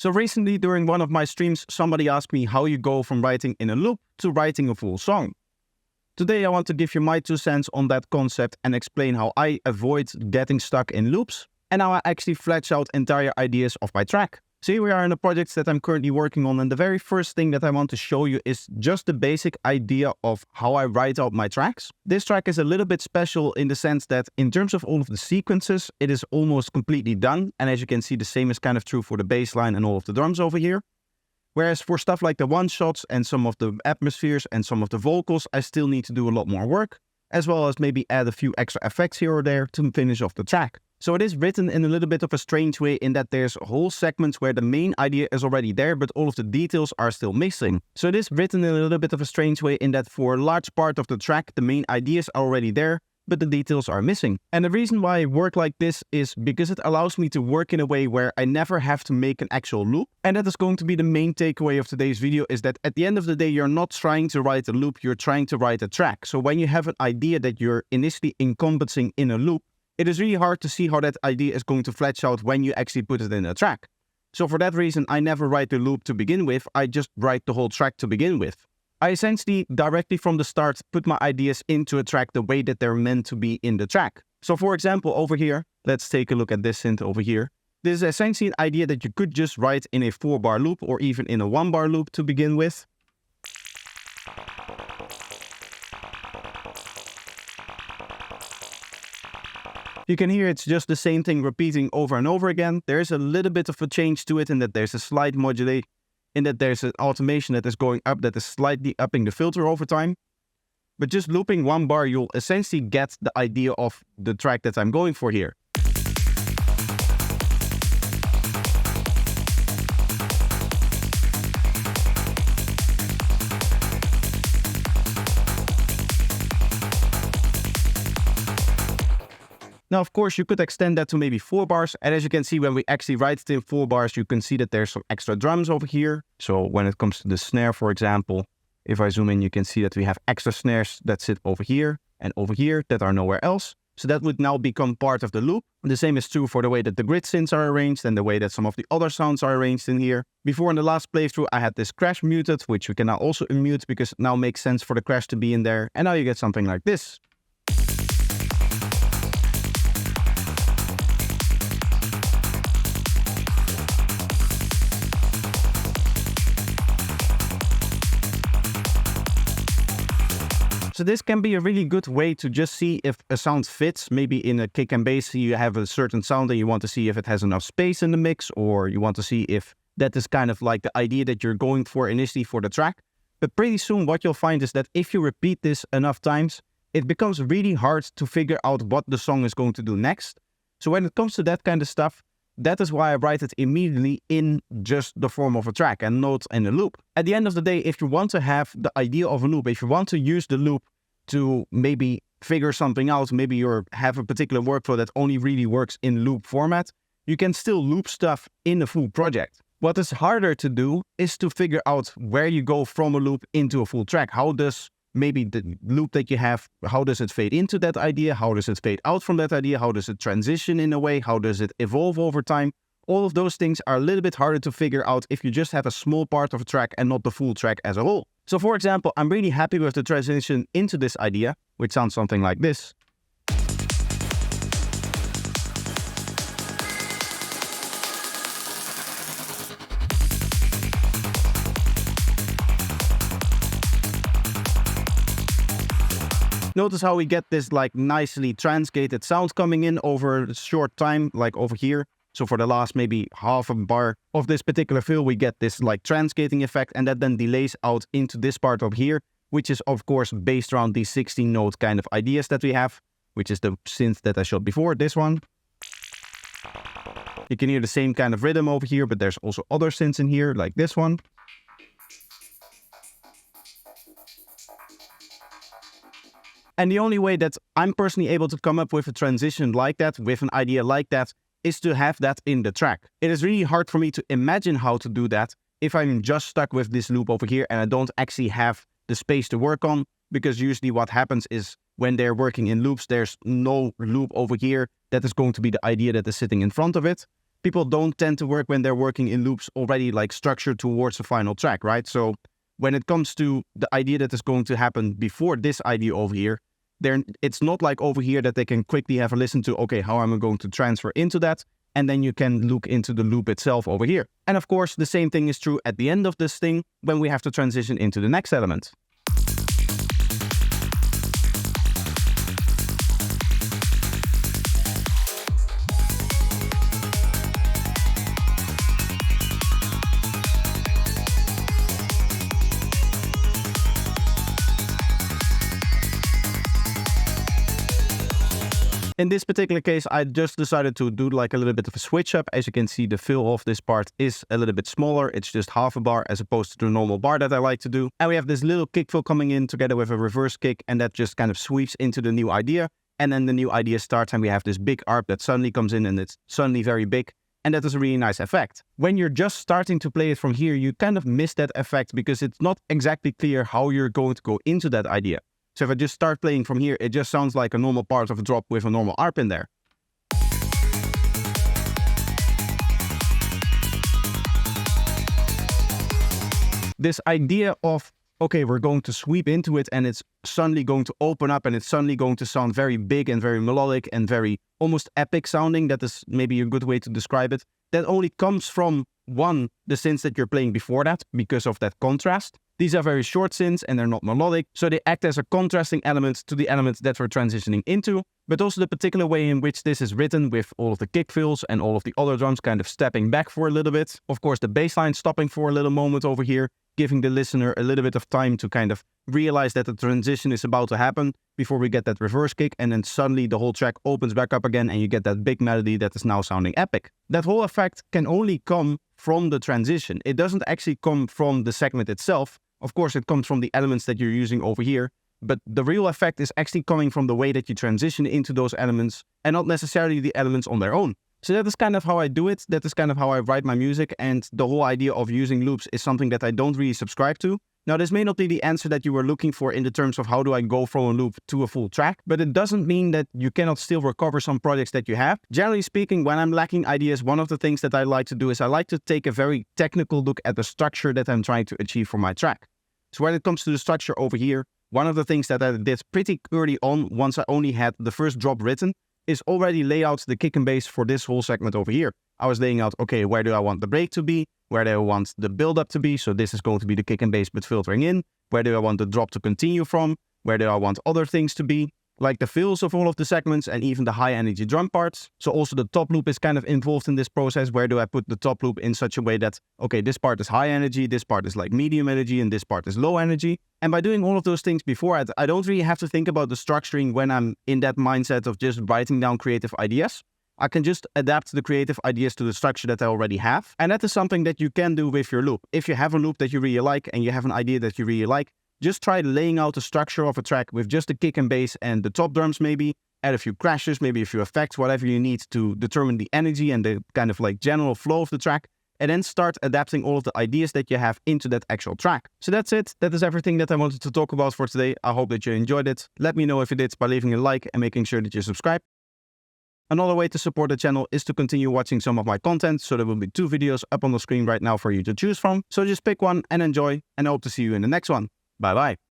So recently during one of my streams, somebody asked me how you go from writing in a loop to writing a full song. Today I want to give you my 2 cents on that concept and explain how I avoid getting stuck in loops and how I actually flesh out entire ideas of my track. So here we are in the projects that I'm currently working on, and the very first thing that I want to show you is just the basic idea of how I write out my tracks. This track is a little bit special in the sense that in terms of all of the sequences, it is almost completely done. And as you can see, the same is kind of true for the bass line and all of the drums over here. Whereas for stuff like the one-shots and some of the atmospheres and some of the vocals, I still need to do a lot more work, as well as maybe add a few extra effects here or there to finish off the track. So it is written in a little bit of a strange way in that there's whole segments where the main idea is already there, but all of the details are still missing. So it is written in a little bit of a strange way in that for a large part of the track, the main ideas are already there, but the details are missing. And the reason why I work like this is because it allows me to work in a way where I never have to make an actual loop. And that is going to be the main takeaway of today's video, is that at the end of the day, you're not trying to write a loop, you're trying to write a track. So when you have an idea that you're initially encompassing in a loop, it is really hard to see how that idea is going to flesh out when you actually put it in a track. So for that reason, I never write the loop to begin with, I just write the whole track to begin with. I essentially directly from the start put my ideas into a track the way that they're meant to be in the track. So for example, over here, let's take a look at this synth over here. This is essentially an idea that you could just write in a 4-bar loop or even in a 1-bar loop to begin with. You can hear it's just the same thing repeating over and over again. There's a little bit of a change to it in that there's a slight modulate, in that there's an automation that is going up that is slightly upping the filter over time. But just looping 1 bar, you'll essentially get the idea of the track that I'm going for here. Now, of course, you could extend that to maybe 4 bars. And as you can see, when we actually write it in 4 bars, you can see that there's some extra drums over here. So when it comes to the snare, for example, if I zoom in, you can see that we have extra snares that sit over here and over here that are nowhere else. So that would now become part of the loop. The same is true for the way that the grid synths are arranged and the way that some of the other sounds are arranged in here. Before in the last playthrough, I had this crash muted, which we can now also unmute because it now makes sense for the crash to be in there. And now you get something like this. So this can be a really good way to just see if a sound fits. Maybe in a kick and bass you have a certain sound and you want to see if it has enough space in the mix, or you want to see if that is kind of like the idea that you're going for initially for the track. But pretty soon what you'll find is that if you repeat this enough times, it becomes really hard to figure out what the song is going to do next. So when it comes to that kind of stuff, that is why I write it immediately in just the form of a track and not in a loop. At the end of the day, if you want to have the idea of a loop, if you want to use the loop to maybe figure something out, maybe you have a particular workflow that only really works in loop format, you can still loop stuff in a full project. What is harder to do is to figure out where you go from a loop into a full track. How does maybe the loop that you have, how does it fade into that idea? How does it fade out from that idea? How does it transition in a way? How does it evolve over time? All of those things are a little bit harder to figure out if you just have a small part of a track and not the full track as a whole. So for example, I'm really happy with the transition into this idea, which sounds something like this. Notice how we get this like nicely transgated sound coming in over a short time, like over here. So for the last maybe half a bar of this particular fill, we get this like transgating effect, and that then delays out into this part over here, which is of course based around these 16 note kind of ideas that we have, which is the synth that I showed before, this one. You can hear the same kind of rhythm over here, but there's also other synths in here, like this one. And the only way that I'm personally able to come up with a transition like that, with an idea like that, is to have that in the track. It is really hard for me to imagine how to do that if I'm just stuck with this loop over here and I don't actually have the space to work on, because usually what happens is when they're working in loops, there's no loop over here that is going to be the idea that is sitting in front of it. people don't tend to work when they're working in loops already like structured towards the final track, right? So when it comes to the idea that is going to happen before this idea over here, it's not like over here that they can quickly have a listen to, okay, how am I going to transfer into that? And then you can look into the loop itself over here. And of course, the same thing is true at the end of this thing when we have to transition into the next element. In this particular case, I just decided to do like a little bit of a switch up. As you can see, the fill of this part is a little bit smaller. It's just half a bar as opposed to the normal bar that I like to do. And we have this little kick fill coming in together with a reverse kick, and that just kind of sweeps into the new idea. And then the new idea starts and we have this big arp that suddenly comes in and it's suddenly very big. And that is a really nice effect. When you're just starting to play it from here, you kind of miss that effect because it's not exactly clear how you're going to go into that idea. So if I just start playing from here, it just sounds like a normal part of a drop with a normal arp in there. This idea of, okay, we're going to sweep into it and it's suddenly going to open up and it's suddenly going to sound very big and very melodic and very almost epic sounding. That is maybe a good way to describe it. That only comes from, one, the synths that you're playing before that because of that contrast. These are very short synths and they're not melodic, so they act as a contrasting element to the elements that we're transitioning into, but also the particular way in which this is written with all of the kick fills and all of the other drums kind of stepping back for a little bit. Of course, the bass line stopping for a little moment over here, giving the listener a little bit of time to kind of realize that the transition is about to happen before we get that reverse kick, and then suddenly the whole track opens back up again and you get that big melody that is now sounding epic. That whole effect can only come from the transition. It doesn't actually come from the segment itself. Of course, it comes from the elements that you're using over here, but the real effect is actually coming from the way that you transition into those elements and not necessarily the elements on their own. So that is kind of how I do it. That is kind of how I write my music, and the whole idea of using loops is something that I don't really subscribe to. Now, this may not be the answer that you were looking for in the terms of how do I go from a loop to a full track, but it doesn't mean that you cannot still recover some projects that you have. Generally speaking, when I'm lacking ideas, one of the things that I like to do is I like to take a very technical look at the structure that I'm trying to achieve for my track. So when it comes to the structure over here, one of the things that I did pretty early on, once I only had the first drop written, is already lay out the kick and bass for this whole segment over here. I was laying out, okay, where do I want the break to be? Where do I want the build-up to be? So this is going to be the kick and bass, but filtering in. Where do I want the drop to continue from? Where do I want other things to be? Like the fills of all of the segments and even the high energy drum parts. So also the top loop is kind of involved in this process. Where do I put the top loop in such a way that, okay, this part is high energy, this part is like medium energy, and this part is low energy. And by doing all of those things before, I don't really have to think about the structuring when I'm in that mindset of just writing down creative ideas. I can just adapt the creative ideas to the structure that I already have. And that is something that you can do with your loop. If you have a loop that you really like and you have an idea that you really like, just try laying out the structure of a track with just the kick and bass and the top drums maybe, add a few crashes, maybe a few effects, whatever you need to determine the energy and the kind of like general flow of the track, and then start adapting all of the ideas that you have into that actual track. So that's it. That is everything that I wanted to talk about for today. I hope that you enjoyed it. Let me know if you did by leaving a like and making sure that you subscribe. Another way to support the channel is to continue watching some of my content, so there will be 2 videos up on the screen right now for you to choose from. So just pick one and enjoy, and I hope to see you in the next one. Bye bye.